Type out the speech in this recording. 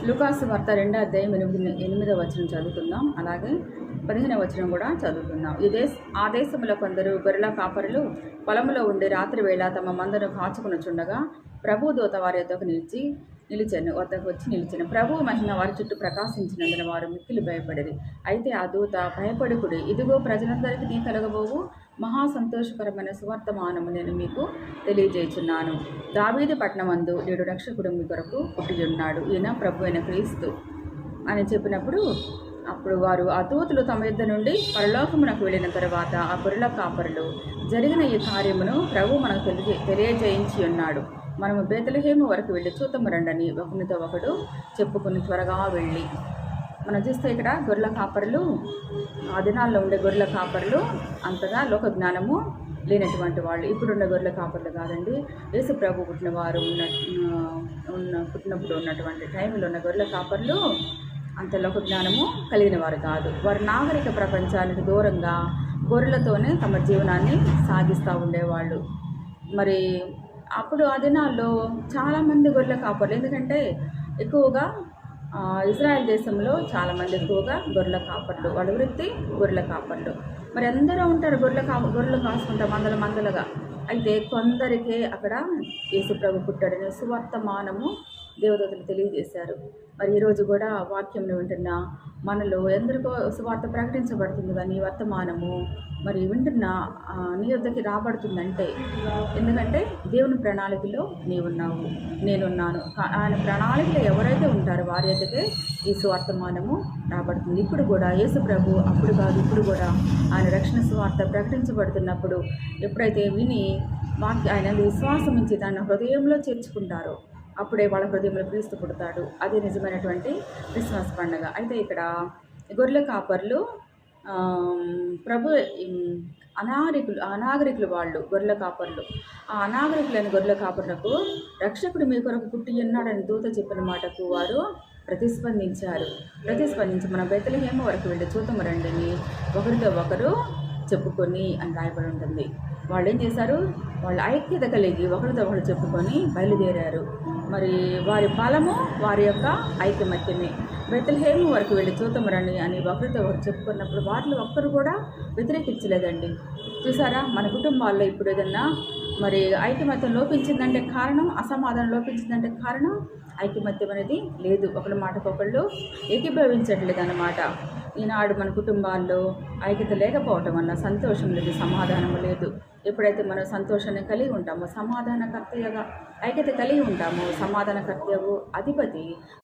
లూకాసు వార్త 2వ అధ్యాయం 8వ వచనం చదువుకుందాం. అలాగే 15వ వచనం కూడా చదువుకుందాం. ఆ దేశంలో కొందరు గొర్రెల కాపరులు పొలంలో ఉండి రాత్రి వేళ తమ మందను కాచుకొనుచుండగా ప్రభువు దూత వారి వద్దకు వచ్చి నిలిచెను. ప్రభువు మహిమ వారి చుట్టూ ప్రకాశించినందున వారు మిక్కిలి భయపడిరి. అయితే ఆ దూత, భయపడుకుడి, ఇదిగో ప్రజలందరికీ నీ కలగబోవు మహా సంతోషకరమైన సువర్తమానము నేను మీకు తెలియజేయుచున్నాను. దావీదు పట్టణమందు నేడు రక్షకుడు మీ కొరకు పుట్టియున్నాడు, ఈయన ప్రభు అయిన క్రీస్తు అని చెప్పినప్పుడు అప్పుడు వారు ఆ దూతలు తమ యుద్ధ నుండి పరలోకమునకు వెళ్ళిన తర్వాత ఆ గొర్రెల కాపరులు జరిగిన ఈ కార్యమును ప్రభు మనకు తెలియజేయించి ఉన్నాడు. మనము బేతలెహేము వరకు వెళ్ళి చూతము రండని ఒకరితో ఒకడు చెప్పుకుని త్వరగా వెళ్ళి మనం చూస్తే ఇక్కడ గొర్రెల కాపరులు, ఆ దినాల్లో ఉండే గొర్రెల కాపరులు అంతగా లోక జ్ఞానము లేనటువంటి వాళ్ళు. ఇప్పుడున్న గొర్రెల కాపర్లు కాదండి, యేసు ప్రభు పుట్టినప్పుడు ఉన్నటువంటి టైంలో ఉన్న గొర్రెల కాపర్లు అంత లోక జ్ఞానము కలిగిన వారు కాదు. వారు నాగరిక ప్రపంచానికి దూరంగా గొర్రెలతోనే తమ జీవనాన్ని సాగిస్తూ ఉండేవాళ్ళు. మరి అప్పుడు ఆ దినాల్లో చాలామంది గొర్రెల కాపర్లు, ఎందుకంటే ఎక్కువగా ఇజ్రాయెల్ దేశంలో చాలామంది ఎక్కువగా గొర్రెల కాపర్లు, వాళ్ళ వృత్తి గొర్రెల కాపర్లు. మరి అందరూ ఉంటారు గొర్రెలు కాసుకుంటారు మందలుగా. అయితే కొందరికే అక్కడ యేసుప్రభు పుట్టాడనే సువర్తమానము దేవదూతలు తెలియజేశారు. మరి ఈరోజు కూడా వాక్యంలో వింటున్న మనలో ఎందరికో సువార్త ప్రకటించబడుతుంది, కానీ ఈ వర్తమానము మరి వింటున్న నీ వద్దకి రాబడుతుందంటే, ఎందుకంటే దేవుని ప్రణాళికలో నీవున్నావు, నేనున్నాను. ఆయన ప్రణాళికలో ఎవరైతే ఉంటారో వారి వద్దకే ఈ సువర్తమానము రాబడుతుంది. ఇప్పుడు కూడా యేసు ప్రభు అప్పుడు కాదు ఇప్పుడు కూడా ఆయన రక్షణ సువార్త ప్రకటించబడుతున్నప్పుడు ఎప్పుడైతే విని ఆయన విశ్వాసం ఇచ్చి తన హృదయంలో చేర్చుకుంటారో అప్పుడే వాళ్ళ హృదయంలో క్రీస్తు పుడతాడు. అదే నిజమైనటువంటి క్రిస్మస్ పండుగ. అయితే ఇక్కడ గొర్రెల కాపర్లు ప్రభు అనాగరికులు వాళ్ళు గొర్రెల కాపర్లు. ఆ అనాగరికులైన గొర్రెల కాపర్లకు రక్షకుడు మీ కొరకు పుట్టి ఉన్నాడని దూత చెప్పిన మాటకు వారు ప్రతిస్పందించి మన బేతలెహేము వరకు వెళ్ళి చూతము రండిని ఒకరితో ఒకరు చెప్పుకొని అని రాయబడి ఉంటుంది. వాళ్ళు ఏం చేశారు? వాళ్ళు ఐక్యత కలిగి ఒకరితో ఒకరు చెప్పుకొని బయలుదేరారు. మరి వారి బలము వారి యొక్క ఐకమత్యమే. బేతలెహేము వరకు వెళ్ళి చూతము రండి అని ఒకరితో ఒకరు చెప్పుకున్నప్పుడు వాటిలో ఒక్కరు కూడా వ్యతిరేకించలేదండి. చూసారా, మన కుటుంబాల్లో ఇప్పుడు ఏదన్నా మరి ఐకమత్యం లోపించిందంటే కారణం, అసమాధానం లోపించిందంటే కారణం ఐకమత్యం అనేది లేదు. ఒకరి మాటకొకళ్ళు ఏకీభవించట్లేదు అన్నమాట. ఈనాడు మన కుటుంబాల్లో ఐక్యత లేకపోవటం వల్ల సంతోషం లేదు, సమాధానం లేదు. ఎప్పుడైతే మనం సంతోషాన్ని కలిగి ఉంటామో, సమాధానకర్తగా ఐక్యత కలిగి ఉంటామో, సమాధానకర్తయగు అధిపతి